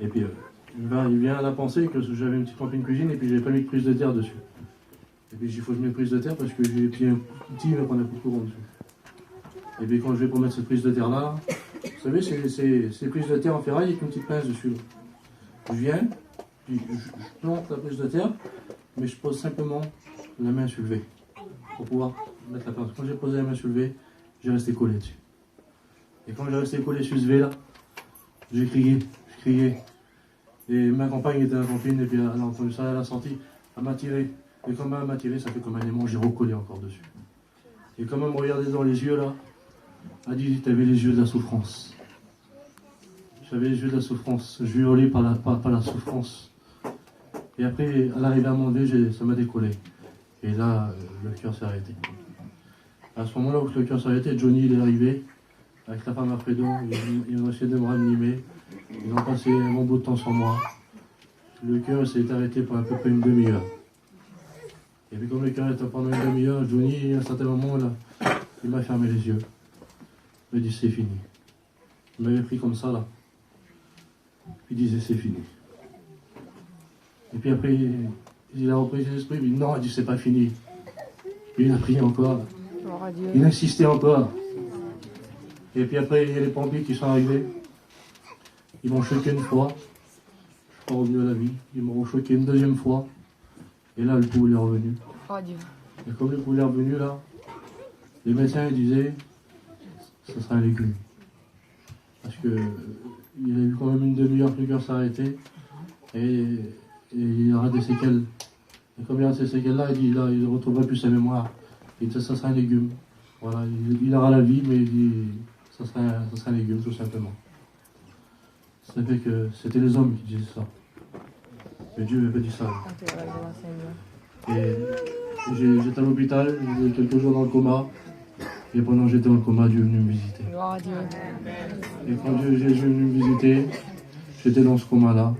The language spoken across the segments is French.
Et puis, il vient à la pensée que j'avais une petite camping cuisine et puis j'avais pas mis de prise de terre dessus. Et puis, il faut que je mette prise de terre parce que j'ai pied petit, il va prendre un coup de courant dessus. Et puis, quand je vais pour mettre cette prise de terre-là, vous savez, c'est prises de terre en ferraille avec une petite pince dessus. Je viens, puis je plante la prise de terre, mais je pose simplement la main sur le V pour pouvoir mettre la pince. Quand j'ai posé la main sur le V, j'ai resté collé dessus. Et quand j'ai resté collé sur ce V-là, j'ai crié. Et ma compagne était à la campine, et puis elle a entendu ça, elle a senti, elle m'a tiré. Et comme elle m'a tiré, ça fait comme un aimant, j'ai recollé encore dessus. Et quand elle me regardait dans les yeux, là, elle a dit, t'avais les yeux de la souffrance. J'avais les yeux de la souffrance, je hurlais par la souffrance. Et après, elle arrivait à m'enlever, ça m'a décollé. Et là, le cœur s'est arrêté. À ce moment-là où le cœur s'est arrêté, Johnny il est arrivé, avec la femme Alfredo, ils ont essayé de me ranimer. Ils ont passé un bon bout de temps sur moi. Le cœur s'est arrêté pour à peu près une demi-heure. Et puis comme le cœur était pendant une demi-heure, Johnny, à un certain moment, là, il m'a fermé les yeux. Il m'a dit c'est fini. Il m'avait pris comme ça là. Il disait c'est fini. Et puis après, il a repris ses esprits, il dit non, il dit c'est pas fini. Puis il a prié encore. Il insistait encore. Et puis après, il y a les pompiers qui sont arrivés. Ils m'ont choqué une fois. Je suis pas revenu à la vie. Ils m'ont choqué une deuxième fois. Et là, le pouls est revenu. Oh Dieu. Et comme le pouls est revenu là, les médecins ils disaient ce sera un légume. Parce que il a eu quand même une demi-heure que le cœur s'est arrêté. Et il y aura des séquelles. Et comme il y a ces séquelles-là, il dit là, il ne retrouvera plus sa mémoire. Il dit ça sera un légume. Voilà, il aura la vie, mais il dit ça sera un légume, tout simplement. Ça fait que c'était les hommes qui disaient ça. Mais Dieu n'avait pas dit ça. Et j'étais à l'hôpital, j'ai quelques jours dans le coma. Et pendant que j'étais dans le coma, Dieu est venu me visiter. Gloire à Dieu. Et quand Jésus est venu me visiter, j'étais dans ce coma-là.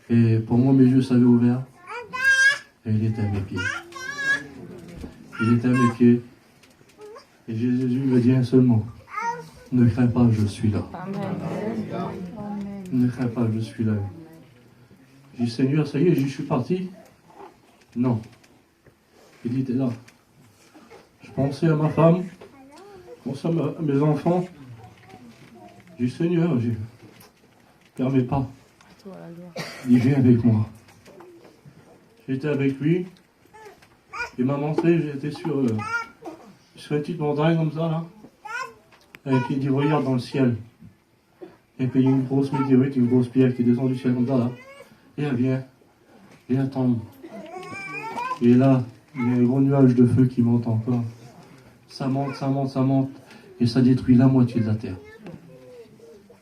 Et pour moi, mes yeux s'avaient ouverts. Et il était à mes pieds. Il était à mes pieds. Et Jésus m'a dit un seul mot. Ne crains pas, je suis là. Amen. Ne crains pas, je suis là. J'ai dit, Seigneur, ça y est, je suis parti. Non. Il dit, t'es là. Je pensais à ma femme, je pensais à mes enfants. J'ai dit, Seigneur, je ne permets pas. Il dit, viens avec moi. J'étais avec lui. Il m'a montré, j'étais sur une petite montagne comme ça, là. Et puis il dit, regarde dans le ciel. Et puis il y a une grosse météorite, une grosse pierre qui descend du ciel comme ça, là. Et elle vient. Et elle tombe. Et là, il y a un gros nuage de feu qui monte encore. Ça monte, ça monte, ça monte. Et ça détruit la moitié de la terre.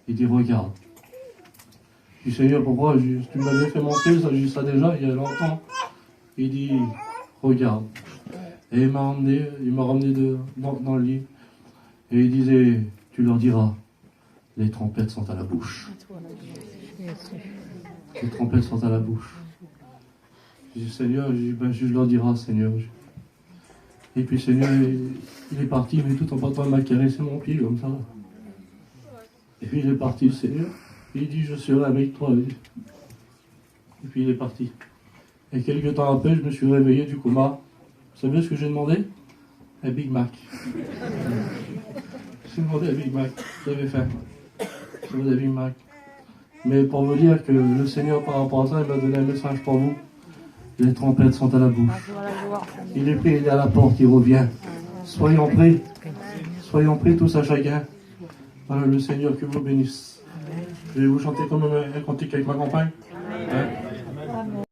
Il dit, regarde. Je dis, Seigneur, pourquoi tu m'avais fait montrer ça, j'ai dit ça déjà, il y a longtemps. Il dit, regarde. Et il m'a ramené dans le lit. Et il disait, tu leur diras, les trompettes sont à la bouche. Les trompettes sont à la bouche. Je dis, Seigneur, je leur dirai, Seigneur. Et puis, Seigneur, il est parti, mais tout en partant, il m'a caressé mon pied comme ça. Et puis, il est parti, le Seigneur. Il dit, je serai avec toi. Et puis, il est parti. Et quelques temps après, je me suis réveillé du coma. Vous savez ce que j'ai demandé? Un Big Mac. J'ai demandé un Big Mac. J'avais faim. J'ai demandé un Big Mac. Mais pour vous dire que le Seigneur, par rapport à ça, il m'a donné un message pour vous. Les trompettes sont à la bouche. Il est prêt, il est à la porte, il revient. Soyons prêts. Soyons prêts tous à chacun. Voilà, le Seigneur que vous bénisse. Je vais vous chanter comme un cantique avec ma compagne. Hein?